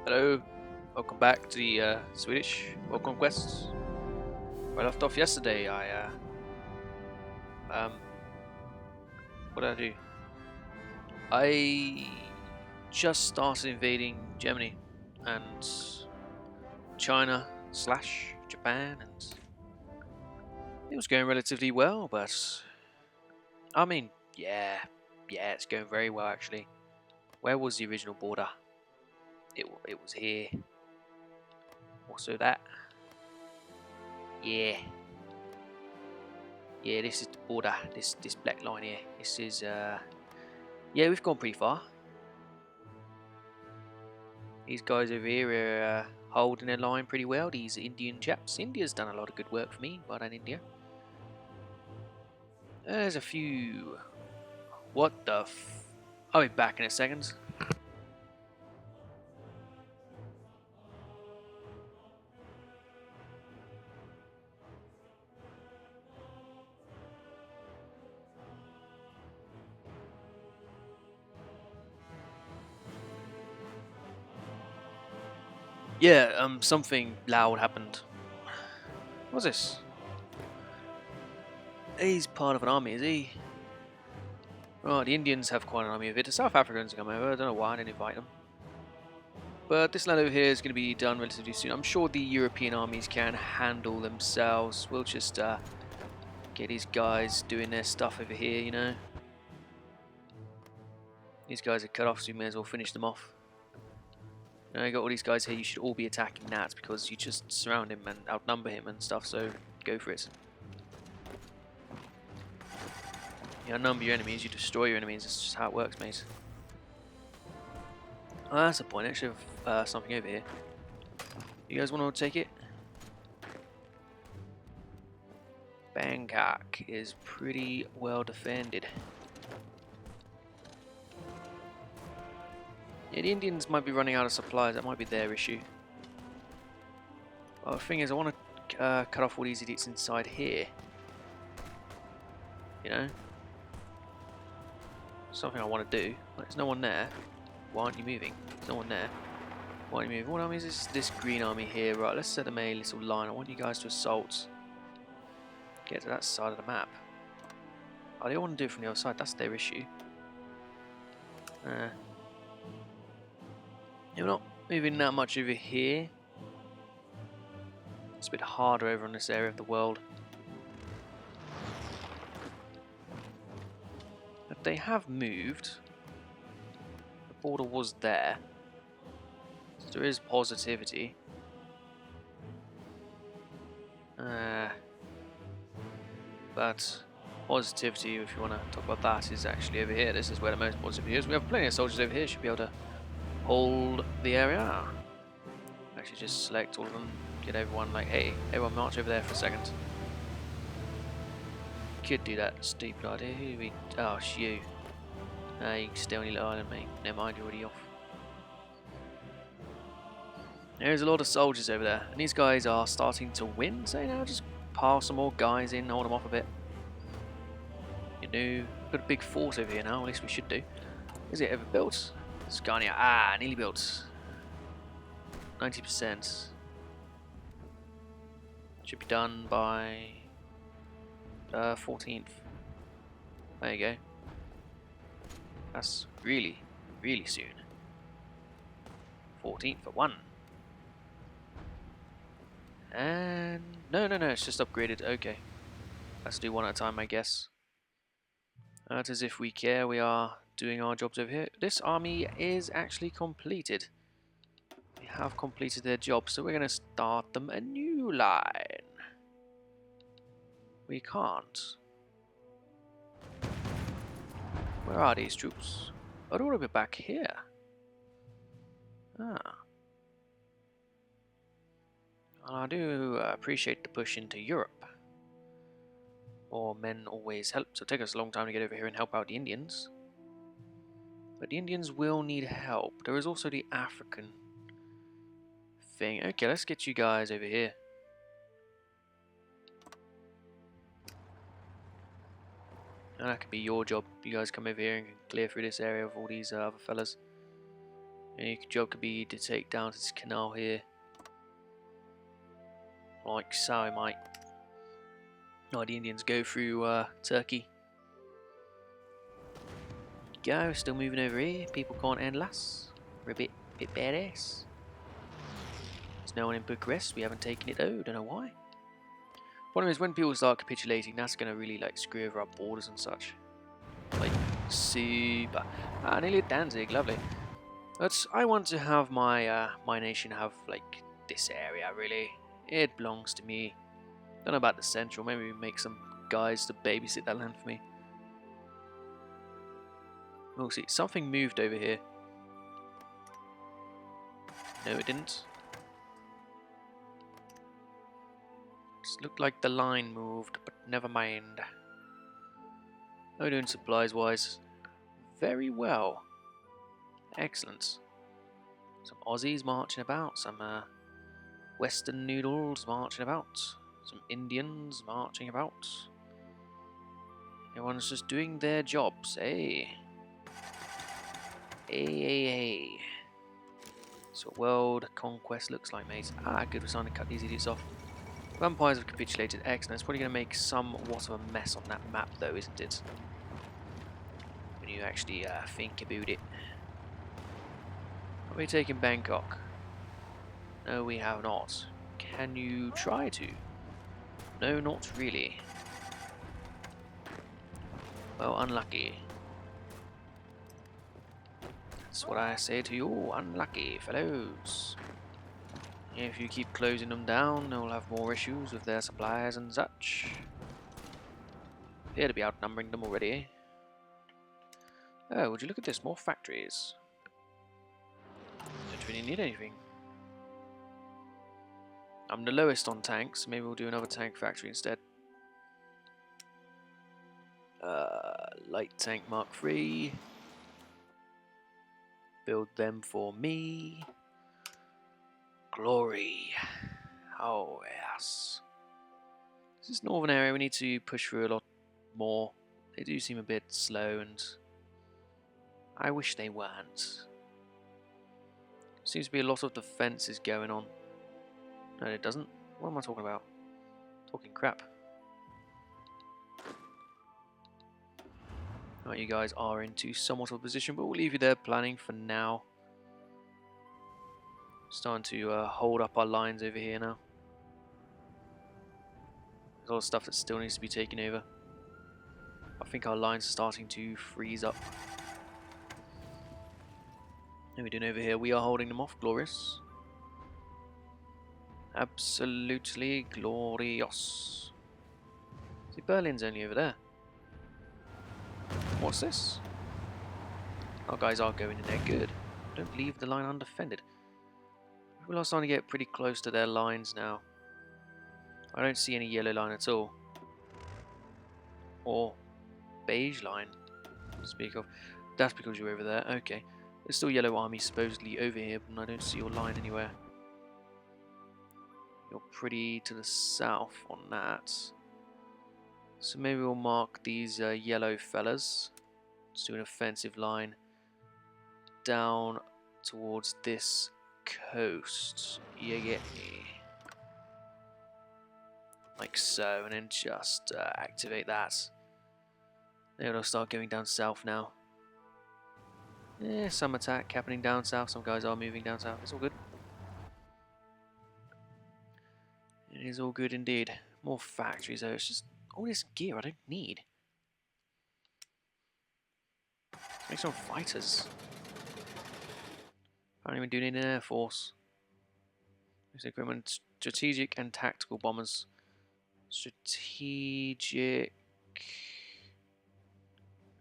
Hello, welcome back to the Swedish or Conquest. Where I left off yesterday, what did I do? I just started invading Germany and China / Japan, and it was going relatively well. But I mean, yeah, it's going very well actually. Where was the original border? It was here. Also that. Yeah. Yeah, this is the border, this black line here. This is, yeah, we've gone pretty far. These guys over here are holding their line pretty well, these Indian chaps. India's done a lot of good work for me, well done India. There's a few... What the f... I'll be back in a second. Yeah, something loud happened. What's this? He's part of an army, is he? Oh, the Indians have quite an army of it. The South Africans come over. I don't know why I didn't invite them. But this land over here is going to be done relatively soon. I'm sure the European armies can handle themselves. We'll just get these guys doing their stuff over here, you know. These guys are cut off, so we may as well finish them off. You know, I got all these guys here. You should all be attacking that because you just surround him and outnumber him and stuff. So go for it. You outnumber your enemies, you destroy your enemies. That's just how it works, mate. Oh, that's the point. I actually have something over here. You guys want to take it? Bangkok is pretty well defended. Yeah, the Indians might be running out of supplies. That might be their issue. Well, the thing is, I want to cut off all these idiots inside here. You know? Something I want to do. There's no one there. Why aren't you moving? There's no one there. Why aren't you moving? What army is this green army here? Right, let's set them a little line. I want you guys to assault. Get to that side of the map. Oh, they all want to do it from the other side. That's their issue. You're not moving that much over here. It's a bit harder over in this area of the world. But they have moved. The border was there. So there is positivity. But positivity, if you want to talk about that, is actually over here. This is where the most positivity is. We have plenty of soldiers over here. Should be able to hold the area. Actually, just select all of them. Get everyone like, hey, everyone march over there for a second. Could do that stupid idea. Oh, it's you. You can stay on your little island, mate. Never mind, you're already off. There's a lot of soldiers over there, and these guys are starting to win. So now just pile some more guys in, hold them off a bit. You know, got a big fort over here now. At least we should do. Is it ever built? Scania. Ah, nearly built. 90%. Should be done by 14th. There you go. That's really, really soon. 14th for 1. And no, it's just upgraded. Okay. Let's do one at a time, I guess. Not as if we care. We are doing our jobs over here. This army is actually completed. They have completed their job, so we're going to start them a new line. We can't. Where are these troops? Oh, they're all over back here. Ah. Well, I do appreciate the push into Europe. Or men always help, so it'll take us a long time to get over here and help out the Indians. But the Indians will need help. There is also the African thing. Okay, let's get you guys over here. And that could be your job. You guys come over here and clear through this area of all these other fellas. Your job could be to take down this canal here. Like so, mate. No, the Indians go through Turkey. Go, still moving over here. People can't handle us. We're a bit badass. There's no one in Bucharest. We haven't taken it though. Don't know why. Problem is, when people start capitulating, that's gonna really like screw over our borders and such. Like super. Ah, nearly at Danzig. Lovely. But I want to have my my nation have like this area. Really, it belongs to me. Don't know about the central. Maybe we make some guys to babysit that land for me. We'll see. Something moved over here. No, it didn't. Just looked like the line moved, but never mind. How are we doing supplies wise? Very well. Excellent. Some Aussies marching about. Some Western noodles marching about. Some Indians marching about. Everyone's just doing their jobs, eh? Hey. So world conquest looks like, mate. Ah, good, we're starting to cut these idiots off. Vampires have capitulated. Excellent. It's probably going to make somewhat of a mess on that map, though, isn't it? When you actually think about it. Are we taking Bangkok? No, we have not. Can you try to? No, not really. Well, unlucky. That's what I say to you, unlucky fellows. If you keep closing them down, they'll have more issues with their supplies and such. Appear to be outnumbering them already. Oh, would you look at this? More factories. Don't really need anything. I'm the lowest on tanks. Maybe we'll do another tank factory instead. Light tank Mark III. Build them for me. Glory. Oh, yes. This is northern area. We need to push through a lot more. They do seem a bit slow, and I wish they weren't. Seems to be a lot of defences going on. No, it doesn't. What am I talking about? Talking crap. Right, you guys are into somewhat of a position, but we'll leave you there planning for now. Starting to hold up our lines over here now. There's a lot of stuff that still needs to be taken over. I think our lines are starting to freeze up. What are we doing over here? We are holding them off. Glorious. Absolutely glorious. See, Berlin's only over there. What's this? Our guys are going in there. Good. Don't leave the line undefended. People are starting to get pretty close to their lines now. I don't see any yellow line at all. Or beige line to speak of. That's because you're over there. Okay. There's still yellow army supposedly over here, but I don't see your line anywhere. You're pretty to the south on that. So maybe we'll mark these yellow fellas. Let's do an offensive line down towards this coast. You get me? Like so, and then just activate that. Then it'll start going down south now. Yeah, some attack happening down south. Some guys are moving down south. It's all good. It is all good indeed. More factories though. It's just all this gear I don't need. Let's make some fighters. I don't even do need an air force. This equipment, strategic and tactical bombers. Strategic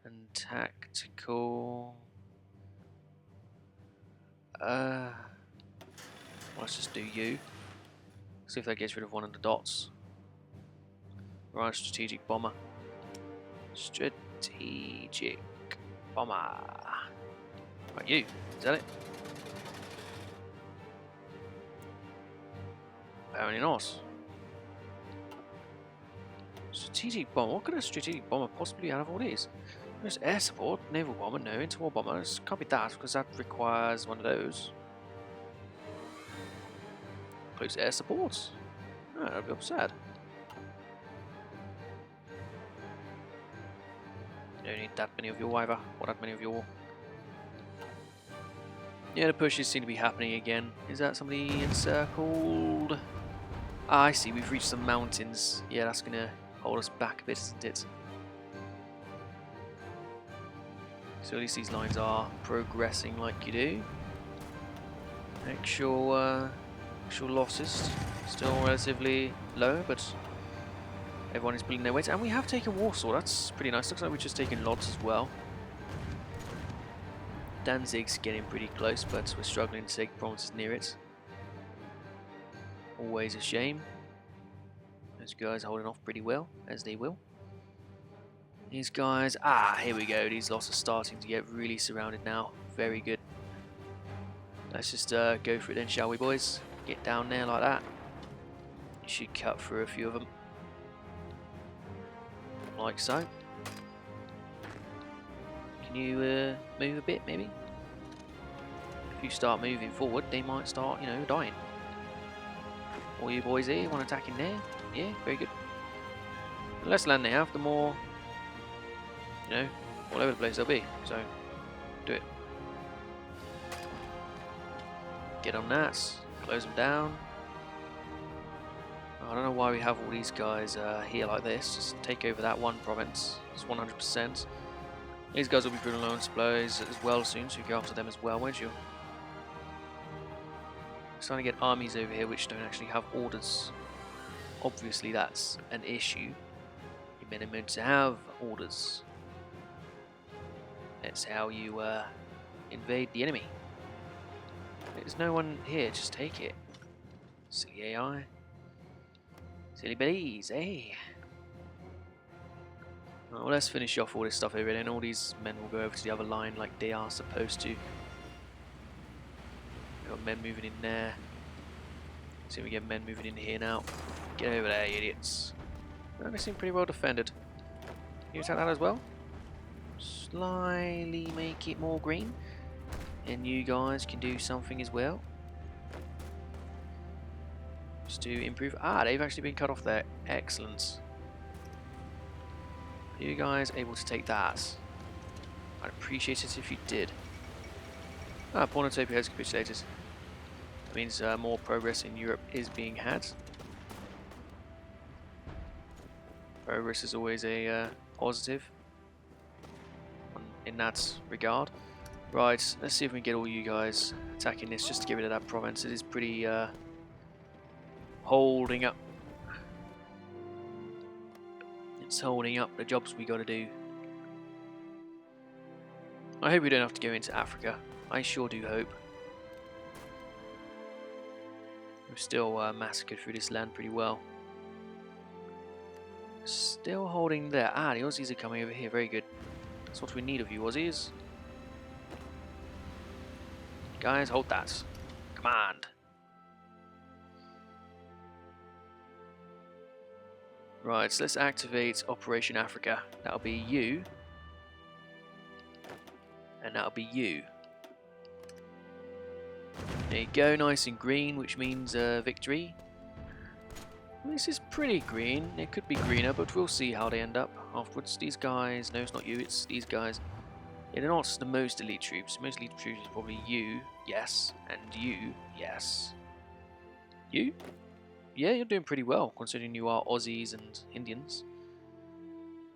and tactical. Let's just do you. See if that gets rid of one of the dots. Right, strategic bomber. Strategic bomber. Right, you. Is that it? Apparently not. Strategic bomber. What could a strategic bomber possibly out of all these? There's air support, naval bomber, no, interwar bombers. Can't be that because that requires one of those. Close air support. Oh, that'd be upset. You don't need that many of your either, or that many of your. Yeah, the pushes seem to be happening again. Is that somebody encircled? Ah, I see, we've reached some mountains. Yeah, that's gonna hold us back a bit, isn't it? So at least these lines are progressing like you do. Actual losses still relatively low, but everyone is pulling their weight. And we have taken Warsaw, that's pretty nice. Looks like we've just taken Lodz as well. Danzig's getting pretty close, but we're struggling to take provinces near it. Always a shame. Those guys are holding off pretty well, as they will. These guys, here we go. These lots are starting to get really surrounded now. Very good. Let's just go for it then, shall we, boys? Get down there like that. You should cut through a few of them. Like so. Can you move a bit, maybe? If you start moving forward, they might start, you know, dying. All you boys here, want attacking there? Yeah, very good. The less land they have, the more, you know, all over the place they'll be. So, do it. Get on that. Close them down. I don't know why we have all these guys here like this. Just take over that one province. It's 100%. These guys will be putting low supplies as well soon, so you go after them as well, won't you? Starting to get armies over here which don't actually have orders. Obviously that's an issue. You're meant to have orders. That's how you invade the enemy. There's no one here, just take it. Silly AI. Silly billies, eh? Well, let's finish off all this stuff over here, and all these men will go over to the other line like they are supposed to. We've got men moving in there. See if we get men moving in here now. Get over there, you idiots. Oh, they seem pretty well defended. Can you attack that as well? Slightly make it more green. And you guys can do something as well. Just to improve. They've actually been cut off there. Excellent. Are you guys able to take that? I'd appreciate it if you did. Pornotopia has capitulated. That means more progress in Europe is being had. Progress is always a positive in that regard. Right, let's see if we can get all you guys attacking this just to get rid of that province. It is pretty holding up. It's holding up the jobs we got to do. I hope we don't have to go into Africa. I sure do hope. We've still massacred through this land pretty well. Still holding there. The Aussies are coming over here. Very good. That's what we need of you, Aussies. Guys, hold that. Command. Right, so let's activate Operation Africa. That'll be you. And that'll be you. There you go, nice and green, which means victory. This is pretty green. It could be greener, but we'll see how they end up afterwards. These guys, no, it's not you, it's these guys. Yeah, they're not the most elite troops. Most elite troops is probably you, yes, and you, yes. You? Yeah, you're doing pretty well, considering you are Aussies and Indians.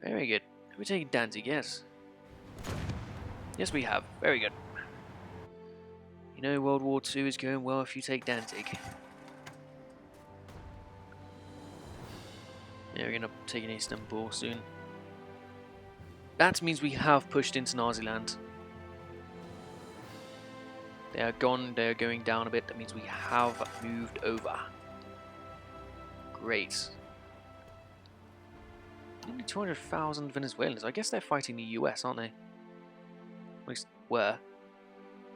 Very good. Have we taken Danzig? Yes. Yes, we have. Very good. You know World War II is going well if you take Danzig. Yeah, we're going to take an Istanbul soon. That means we have pushed into Naziland. They are gone, they are going down a bit. That means we have moved over. Great. Nearly 200,000 Venezuelans. I guess they're fighting the US, aren't they? At least were.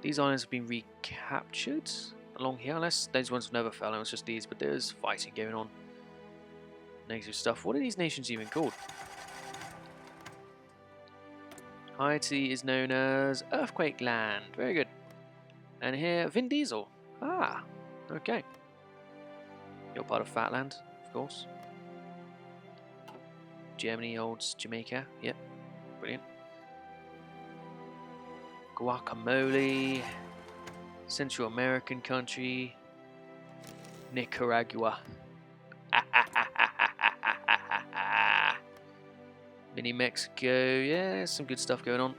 These islands have been recaptured along here, unless those ones never fell. It was just these, but there's fighting going on. Negative stuff. What are these nations even called? Haiti is known as Earthquake Land. Very good. And here, Vin Diesel. Ah, okay. You're part of Fatland, of course. Germany holds Jamaica. Yep, brilliant. Guacamole. Central American country. Nicaragua. Mini Mexico. Yeah, some good stuff going on.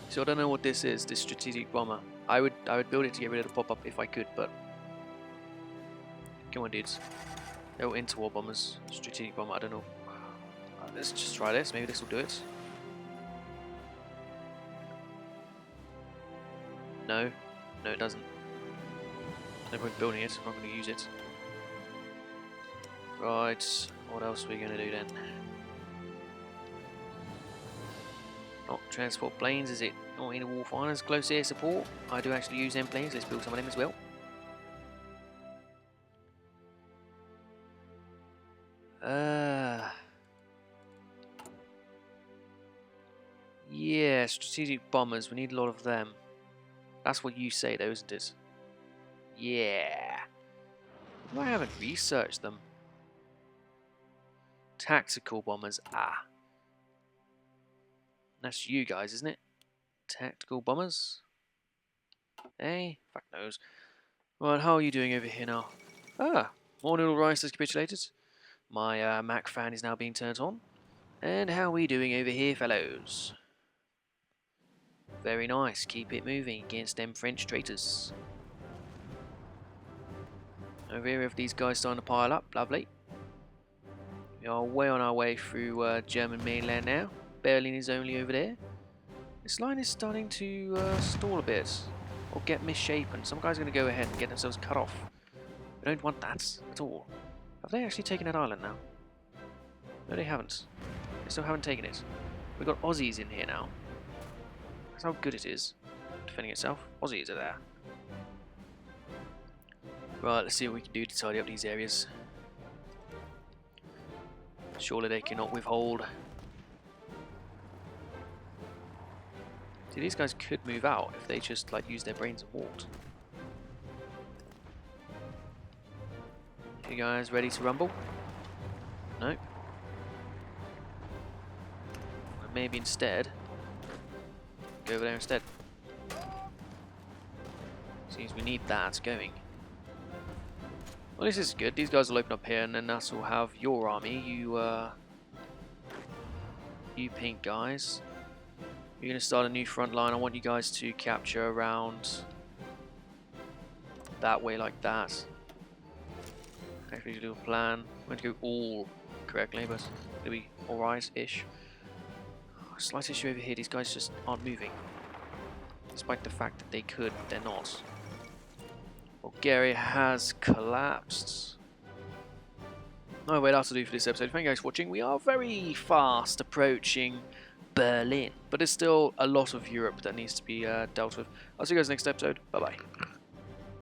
So I don't know what this is, this strategic bomber. I would build it to get rid of the pop-up if I could, but come on, dudes. No interwar bombers. Strategic bomber, I don't know. Let's just try this. Maybe this will do it. No. No, it doesn't. No point building it. I'm not going to use it. Right. What else are we going to do then? Not transport planes, is it? Not in war fighters. Close air support. I do actually use them planes. Let's build some of them as well. Yeah, strategic bombers. We need a lot of them. That's what you say, though, isn't it? Yeah. I haven't researched them. Tactical bombers. Ah. That's you guys, isn't it? Tactical bombers. Hey, fuck knows. Right, how are you doing over here now? Ah, more noodle rice has capitulated. My Mac fan is now being turned on. And how are we doing over here, fellows? Very nice. Keep it moving against them French traitors. Over here, we have these guys starting to pile up. Lovely. We are way on our way through German mainland now. Berlin is only over there. This line is starting to stall a bit. Or get misshapen. Some guy's going to go ahead and get themselves cut off. We don't want that at all. Have they actually taken that island now? No, they haven't. They still haven't taken it. We've got Aussies in here now. That's how good it is. Defending itself. Aussies are there. Right, let's see what we can do to tidy up these areas. Surely they cannot withhold. See, these guys could move out if they just like use their brains and walked. You guys ready to rumble? No. Or maybe instead go over there instead. Seems we need that going. Well, this is good. These guys will open up here, and then us will have your army. You pink guys. You're going to start a new front line. I want you guys to capture around that way like that. Actually do a plan. I'm going to go all correctly, but it'll be alright-ish. Slight issue over here. These guys just aren't moving. Despite the fact that they could, they're not. Bulgaria has collapsed. No, wait, that'll do for this episode. Thank you guys for watching. We are very fast approaching Berlin, but there's still a lot of Europe that needs to be dealt with. I'll see you guys next episode. Bye bye.